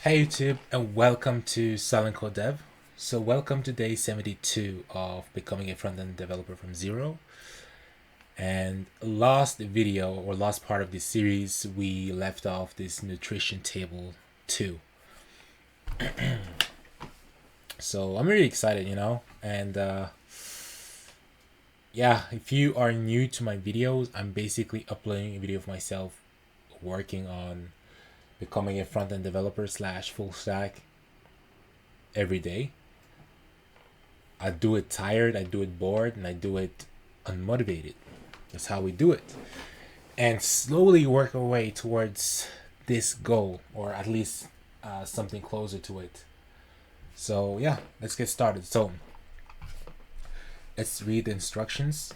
Hey YouTube, and welcome to Silent Code Dev. So welcome to day 72 of becoming a front-end developer from zero. And last video or last part of this series, we left off this nutrition table 2. So I'm really excited, and yeah, if you are new to my videos, I'm basically uploading a video of myself working on becoming a front-end developer slash full stack every day. I do it tired, I do it bored, and I do it unmotivated. That's how we do it. And slowly work our way towards this goal, or at least something closer to it. So, yeah, let's get started. So, let's read the instructions.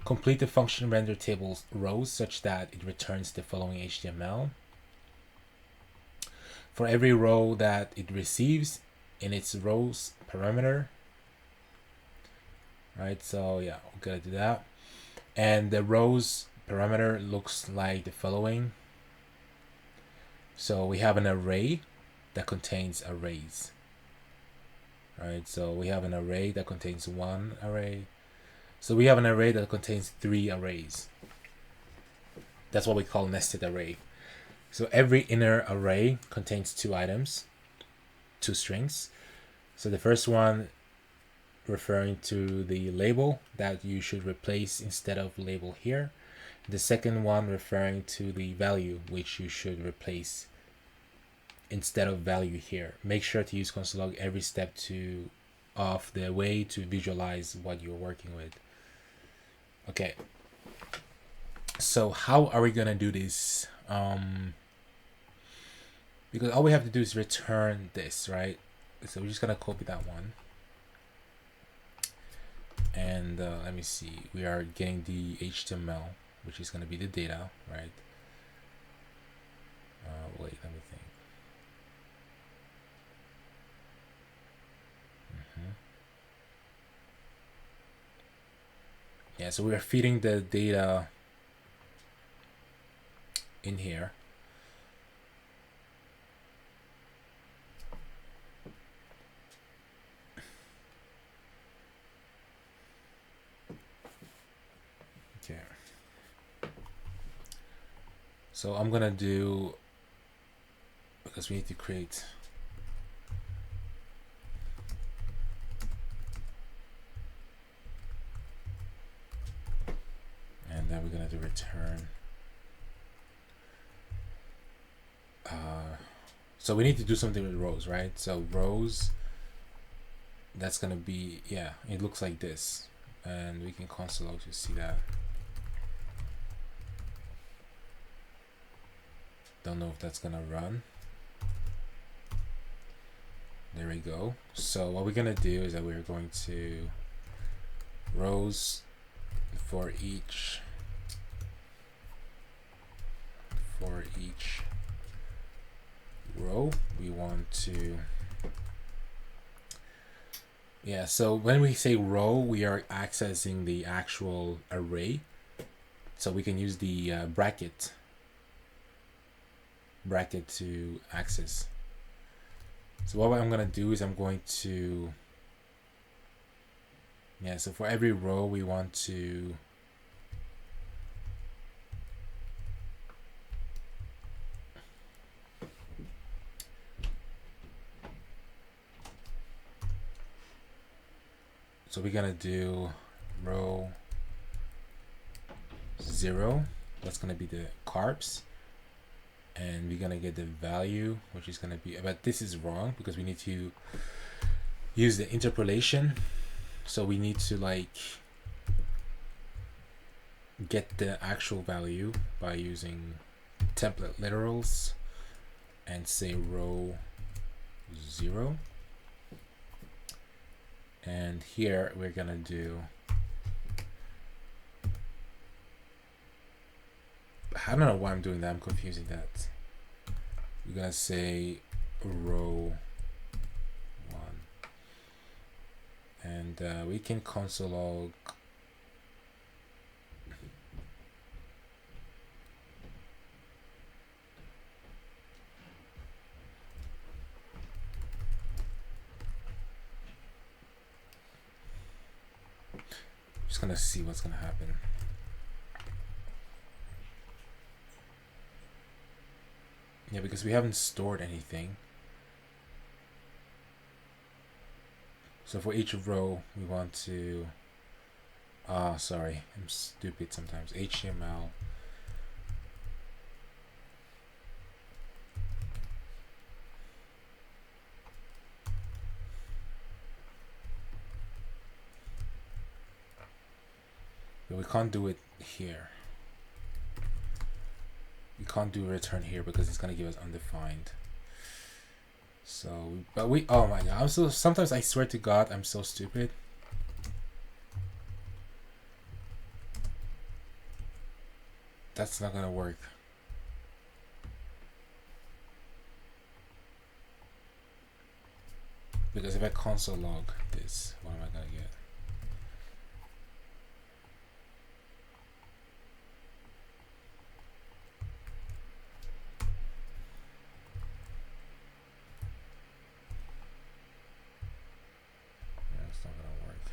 Complete the function render tables rows such that it returns the following HTML. For every row that it receives in its rows parameter, right? So yeah, we're gonna do that. And the rows parameter looks like the following. So we have an array that contains arrays, right? So we have an array that contains one array. So we have an array that contains 3 arrays. That's what we call nested array. So every inner array contains 2 items, 2 strings. So the first one referring to the label that you should replace instead of label here. The second one referring to the value which you should replace instead of value here. Make sure to use console log every step of the way to visualize what you're working with. Okay, so how are we gonna do this? Because all we have to do is return this, right? So we're just gonna copy that one. And let me see, we are getting the HTML, which is going to be the data, right? Wait, let me think. Yeah, so we are feeding the data in here. Okay. So I'm gonna do, because we need to create and then we're gonna do return. So we need to do something with rows, right? So rows, that's gonna be, yeah, it looks like this, and we can console log to see that. Don't know if that's gonna run. There we go. So what we're gonna do is that we're going to rows for each row we want to, yeah, so when we say row, we are accessing the actual array, so we can use the bracket to access. So what I'm gonna do is I'm going to, yeah, so for every row we want to so we're gonna do row 0, that's gonna be the carbs, and we're gonna get the value, which is gonna be, but this is wrong because we need to use the interpolation. So we need to like get the actual value by using template literals and say row 0. And here we're gonna do, I don't know why I'm doing that, I'm confusing that. We're gonna say row 1, and we can console log gonna see what's gonna happen. Yeah, because we haven't stored anything. So for each row, we want to, sorry, I'm stupid sometimes. HTML. But we can't do it here. We can't do return here because it's gonna give us undefined. So, but we, oh my god, sometimes I swear to God, I'm so stupid. That's not gonna work. Because if I console log this, what am I gonna get? Yeah, it's not gonna work.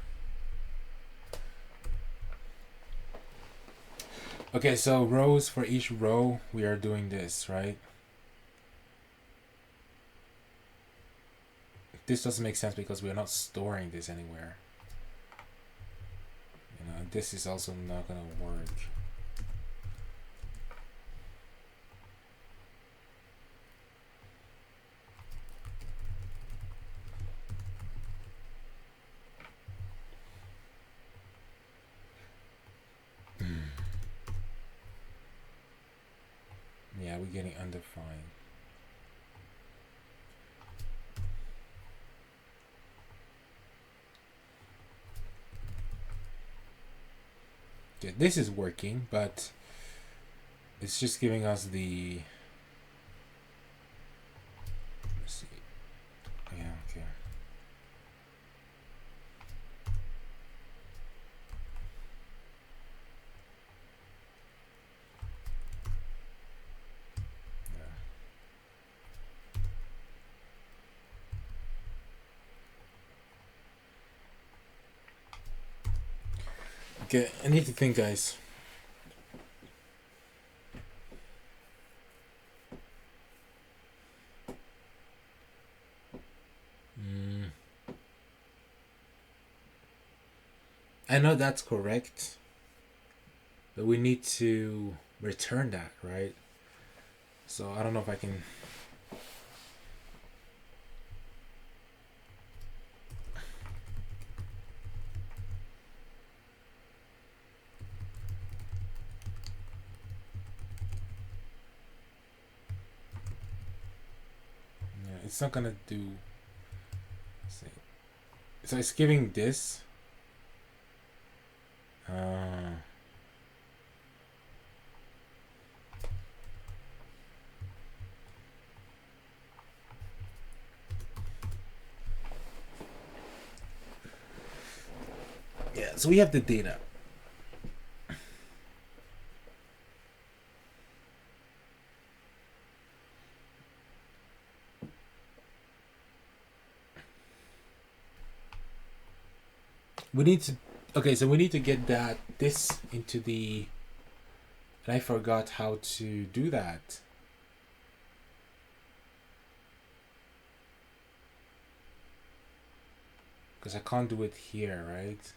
Okay, so rows, for each row, we are doing this, right? This doesn't make sense because we are not storing this anywhere. You know, this is also not gonna work. Yeah, we're getting undefined. Okay, this is working, but it's just giving us the, let's see. Yeah, okay. Okay, I need to think, guys. I know that's correct, but we need to return that, right? So I don't know if I can. Yeah, it's not gonna do. Let's see. So it's giving this. Yeah, so we have the data. We need to, okay, so we need to get this into the, and I forgot how to do that. Because I can't do it here, right?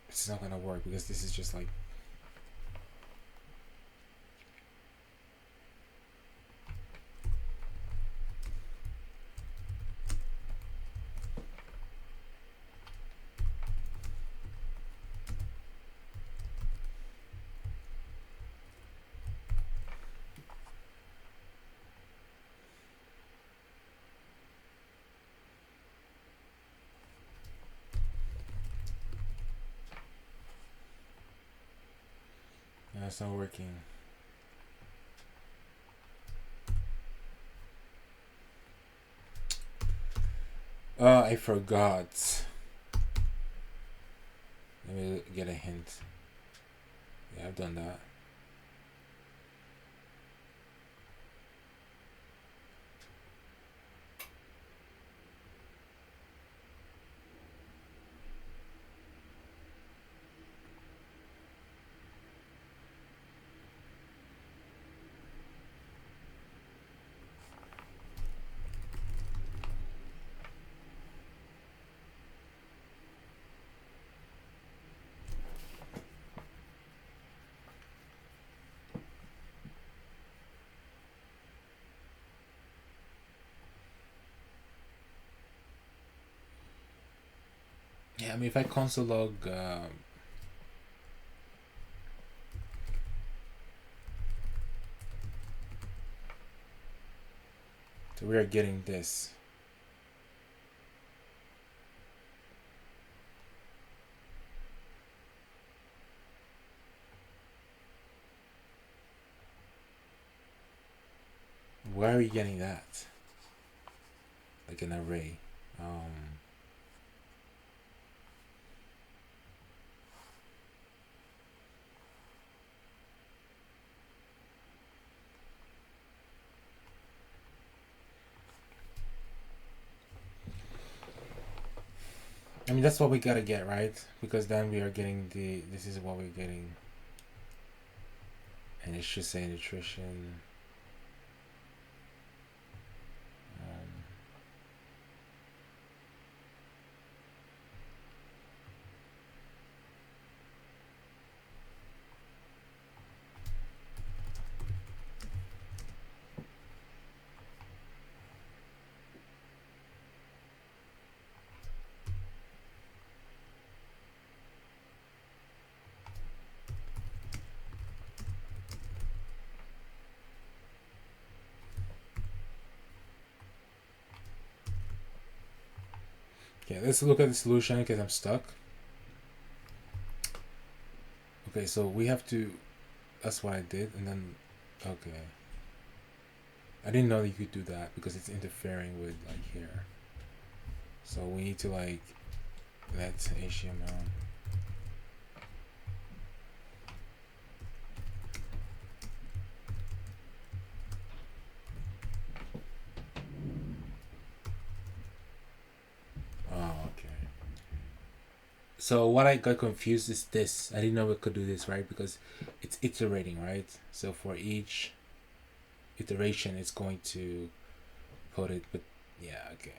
It's not gonna work because this is just like, it's not working. Oh, I forgot. Let me get a hint. Yeah, I've done that. Yeah, I mean, if I console log, so we are getting this. Where are we getting that? Like an array. I mean, that's what we gotta get, right? Because then we are getting this is what we're getting. And it should say nutrition. Okay, let's look at the solution because I'm stuck. Okay, so we have to, that's what I did, and then, okay. I didn't know that you could do that because it's interfering with like here. So we need to like, let HTML. Oh, okay. So what I got confused is this. I didn't know we could do this, right? Because it's iterating, right? So for each iteration, it's going to put it, but yeah, okay.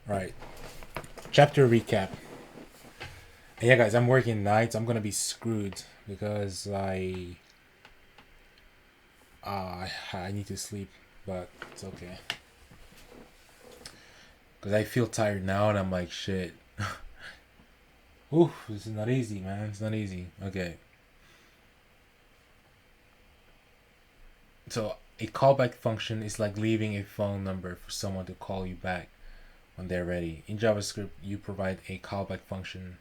All right. Chapter recap. And yeah, guys, I'm working nights. I'm gonna be screwed because I need to sleep, but it's okay. Because I feel tired now, and I'm like, shit. Ooh, this is not easy, man. It's not easy. Okay. So a callback function is like leaving a phone number for someone to call you back when they're ready. In JavaScript, you provide a callback function.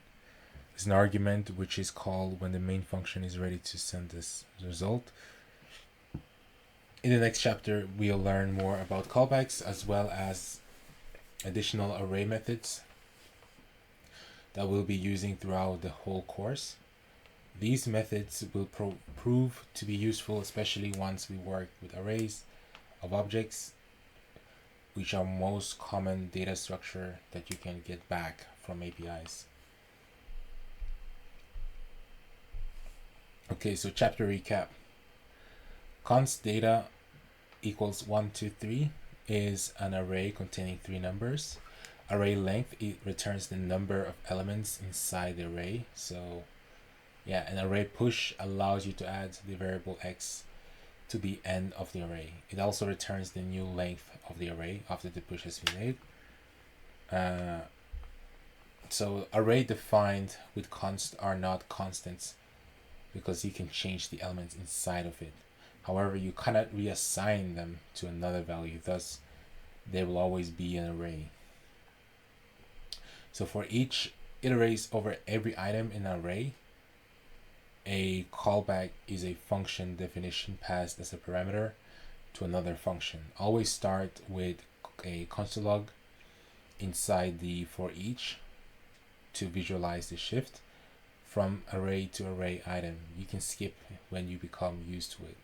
It's an argument which is called when the main function is ready to send this result. In the next chapter, we'll learn more about callbacks as well as additional array methods that we'll be using throughout the whole course. These methods will prove to be useful, especially once we work with arrays of objects, which are most common data structure that you can get back from APIs. Okay, so chapter recap. Const data equals 1, 2, 3 is an array containing 3 numbers. Array length, it returns the number of elements inside the array. So yeah, an array push allows you to add the variable x to the end of the array. It also returns the new length of the array after the push has been made. So array defined with const are not constants because you can change the elements inside of it. However, you cannot reassign them to another value, thus they will always be an array. So for each iterates over every item in an array, a callback is a function definition passed as a parameter to another function. Always start with a console log inside the for each to visualize the shift from array to array item. You can skip when you become used to it.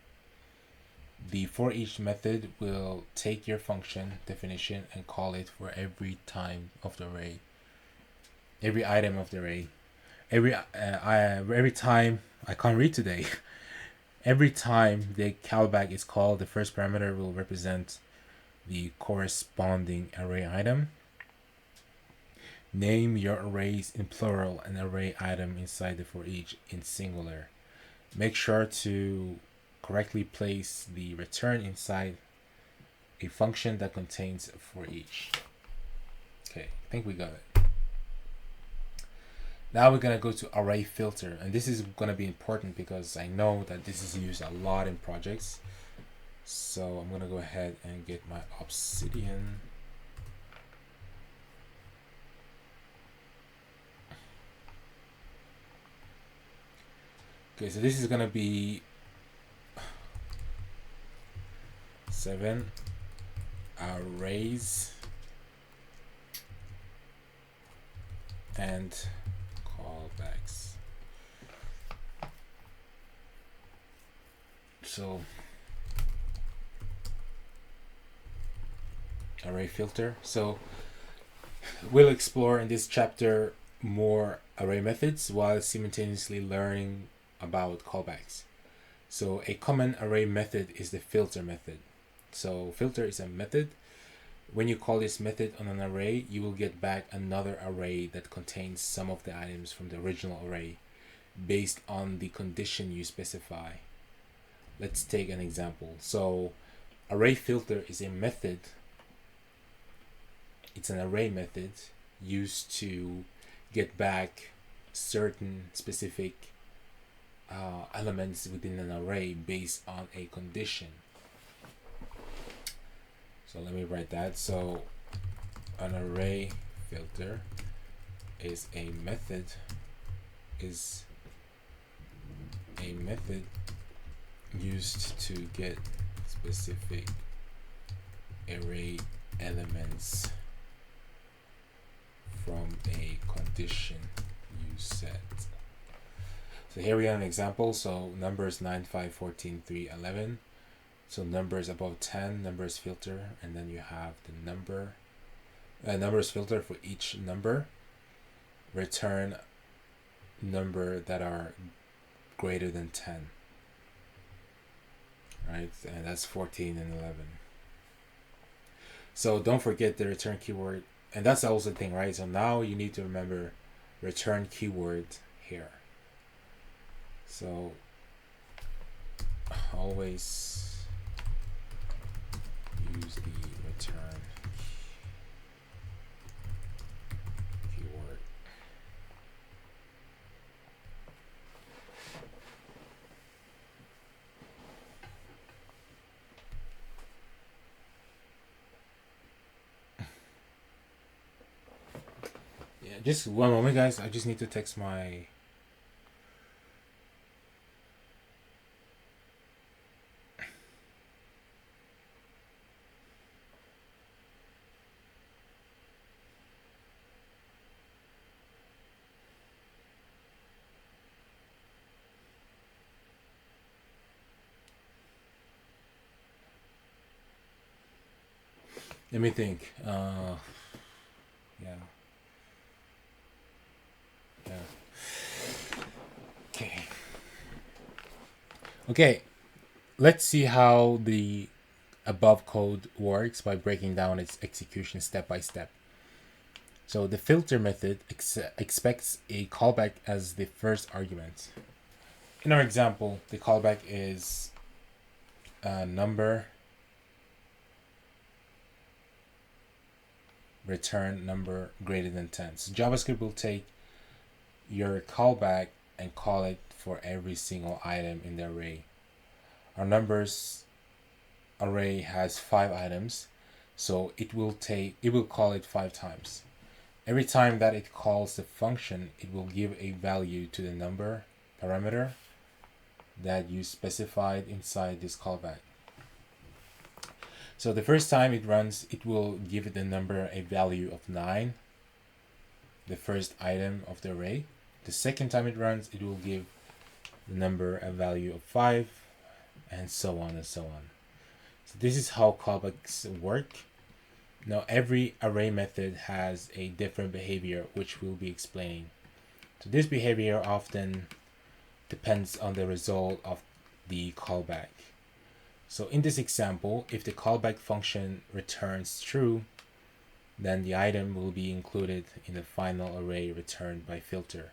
The for each method will take your function definition and call it for every time of the array, every item of the array, every time. I can't read today. Every time the callback is called, the first parameter will represent the corresponding array item. Name your arrays in plural and array item inside the for each in singular. Make sure to correctly place the return inside a function that contains for each. Okay, I think we got it. Now we're going to go to array filter, and this is going to be important because I know that this is used a lot in projects. So I'm going to go ahead and get my Obsidian. Okay, so this is going to be 7 arrays and callbacks. So array filter. So we'll explore in this chapter more array methods while simultaneously learning about callbacks. So a common array method is the filter method. So filter is a method. When you call this method on an array, you will get back another array that contains some of the items from the original array based on the condition you specify. Let's take an example. So array filter is a method. It's an array method used to get back certain specific elements within an array based on a condition. So let me write that. So an array filter is a method used to get specific array elements from a condition you set. So here we have an example. So numbers 9, 5, 14, 3, 11. So numbers above 10, numbers filter, and then you have the numbers filter for each number. Return number that are greater than 10. Right, and that's 14 and 11. So don't forget the return keyword, and that's also the thing, right? So now you need to remember return keyword here. So always use the return keyword. Yeah, just one moment, guys. I just need to text my let me think. Yeah. Okay, let's see how the above code works by breaking down its execution step by step. So the filter method expects a callback as the first argument. In our example, the callback is a number, return number greater than 10. So JavaScript will take your callback and call it for every single item in the array. Our numbers array has 5 items, so it will call it 5 times. Every time that it calls the function, it will give a value to the number parameter that you specified inside this callback. So the first time it runs, it will give the number a value of 9, the first item of the array. The second time it runs, it will give the number a value of 5, and so on and so on. So this is how callbacks work. Now every array method has a different behavior, which we'll be explaining. So this behavior often depends on the result of the callback. So in this example, if the callback function returns true, then the item will be included in the final array returned by filter.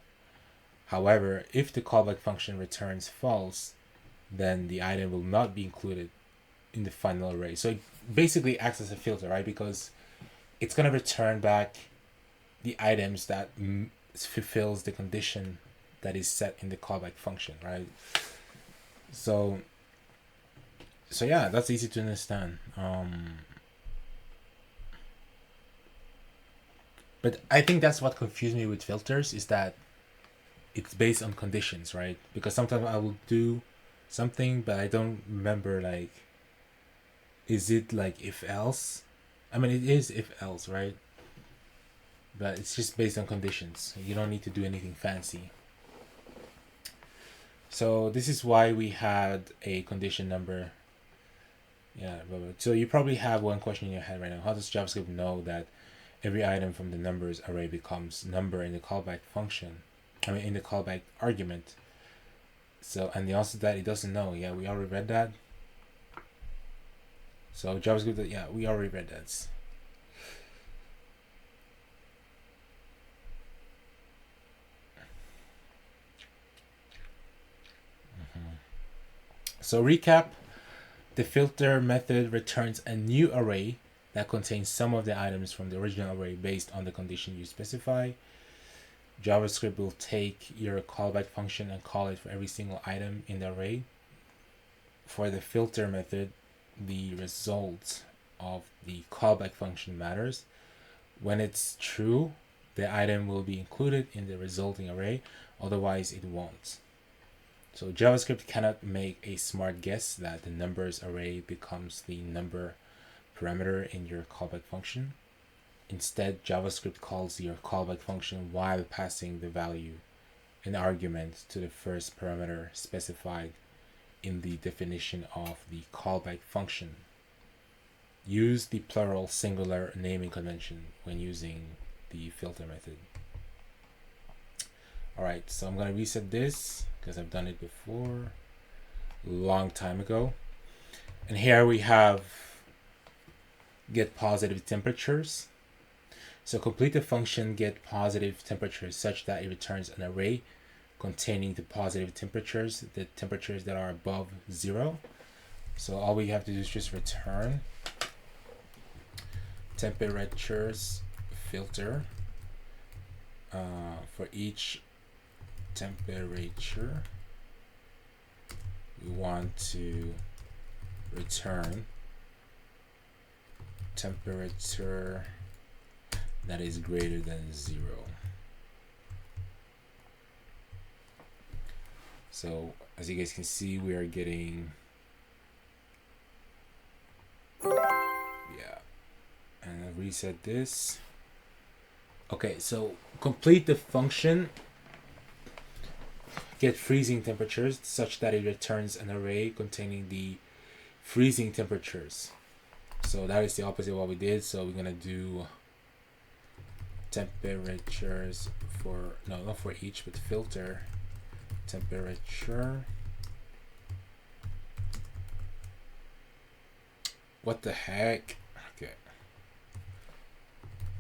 However, if the callback function returns false, then the item will not be included in the final array. So it basically acts as a filter, right? Because it's going to return back the items that fulfills the condition that is set in the callback function, right? So yeah, that's easy to understand. But I think that's what confused me with filters, is that it's based on conditions, right? Because sometimes I will do something, but I don't remember, like, is it like if else? I mean, it is if else, right? But it's just based on conditions. You don't need to do anything fancy. So this is why we had a condition number. Yeah, so you probably have one question in your head right now. How does JavaScript know that every item from the numbers array becomes number in the callback function? I mean, in the callback argument. So, and the answer that it doesn't know. Yeah, we already read that. So JavaScript, yeah, we already read that. So recap, the filter method returns a new array that contains some of the items from the original array based on the condition you specify. JavaScript will take your callback function and call it for every single item in the array. For the filter method, the result of the callback function matters. When it's true, the item will be included in the resulting array, otherwise it won't. So JavaScript cannot make a smart guess that the numbers array becomes the number parameter in your callback function. Instead, JavaScript calls your callback function while passing the value, an argument, to the first parameter specified in the definition of the callback function. Use the plural singular naming convention when using the filter method. Alright, so I'm going to reset this because I've done it before, a long time ago. And here we have get positive temperatures. So complete the function get positive temperatures such that it returns an array containing the positive temperatures, the temperatures that are above 0. So all we have to do is just return temperatures filter for each temperature we want to return temperature that is greater than 0. So as you guys can see, we are getting, yeah, and I'll reset this. Okay, so complete the function get freezing temperatures such that it returns an array containing the freezing temperatures. So that is the opposite of what we did. So we're gonna do temperatures for, no, not for each, but filter temperature. What the heck? Okay.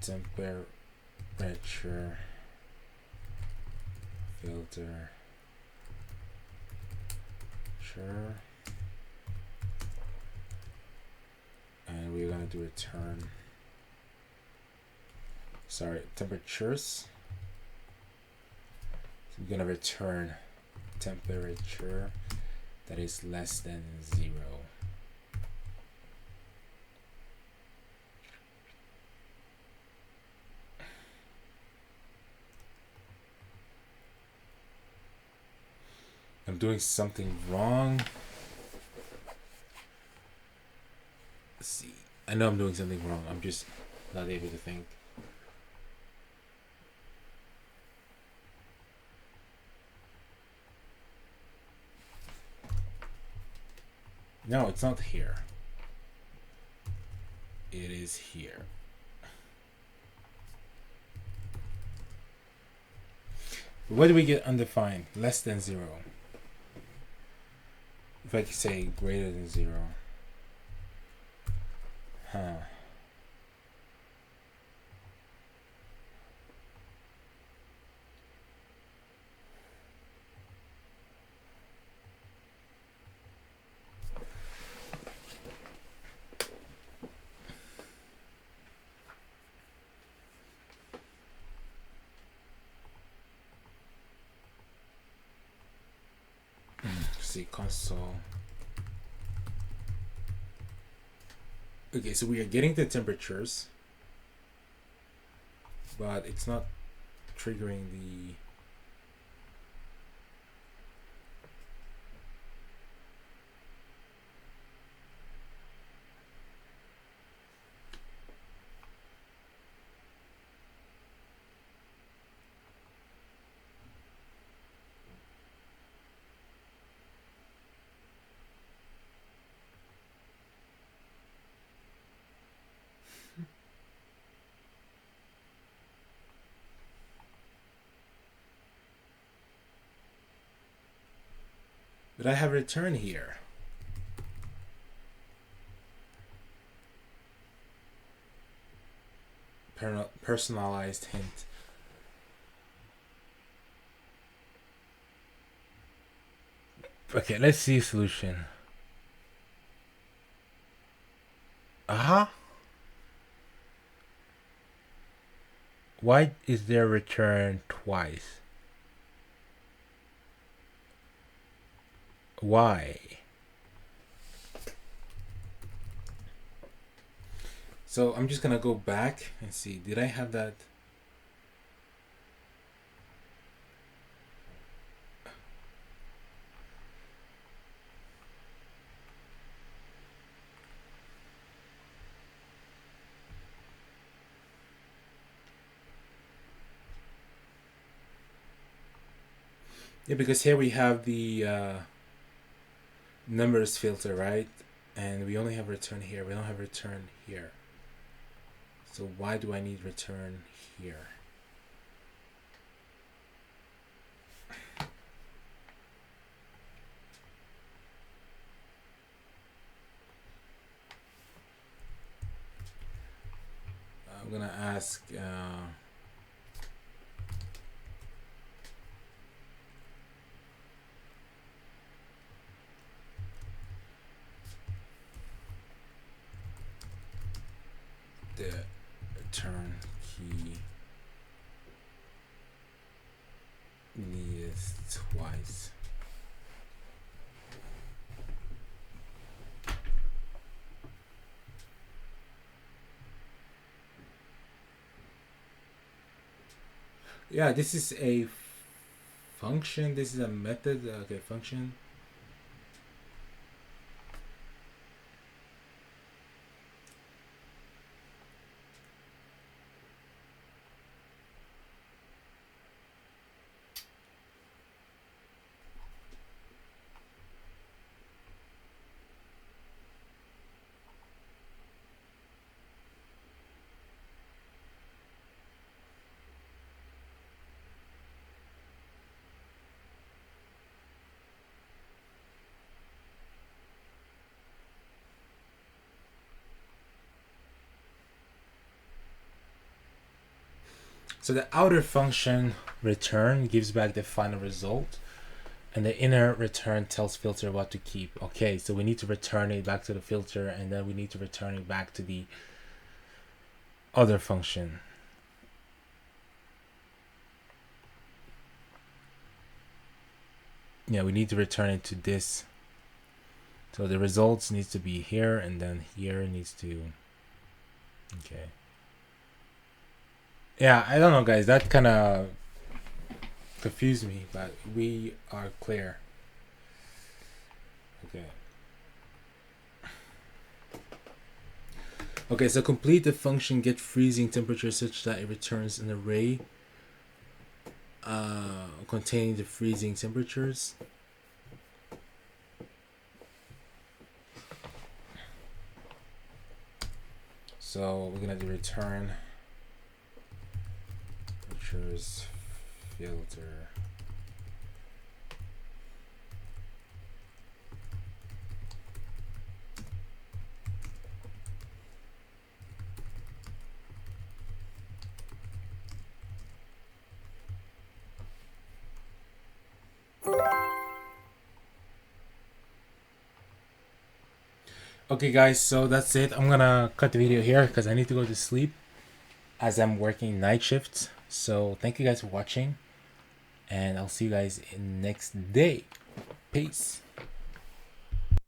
Temperature filter sure, and we're gonna do return, sorry, temperatures. So we're gonna return temperature that is less than 0. I'm doing something wrong. Let's see. I know I'm doing something wrong. I'm just not able to think. No, it's not here. It is here. What do we get undefined? Less than 0. If I could say greater than 0. Huh. see console. Okay, so we are getting the temperatures, but it's not triggering the but I have return here. Personalized hint. Okay, let's see solution. Why is there return twice? Why? So I'm just gonna go back and see, did I have that? Yeah, because here we have the numbers filter, right? And we only have return here. We don't have return here. So why do I need return here? I'm gonna ask the return key needed twice. Yeah, this is a function. This is a method. Okay, function. So the outer function return gives back the final result, and the inner return tells filter what to keep. Okay, so we need to return it back to the filter, and then we need to return it back to the other function. Yeah, we need to return it to this. So the results needs to be here, and then here needs to, okay. Yeah, I don't know, guys. That kind of confused me, but we are clear. Okay. Okay, so complete the function get freezing temperature such that it returns an array containing the freezing temperatures. So we're gonna do return temperatures filter. Okay guys, so that's it. I'm gonna cut the video here because I need to go to sleep as I'm working night shifts. So thank you guys for watching, and I'll see you guys in next day. Peace.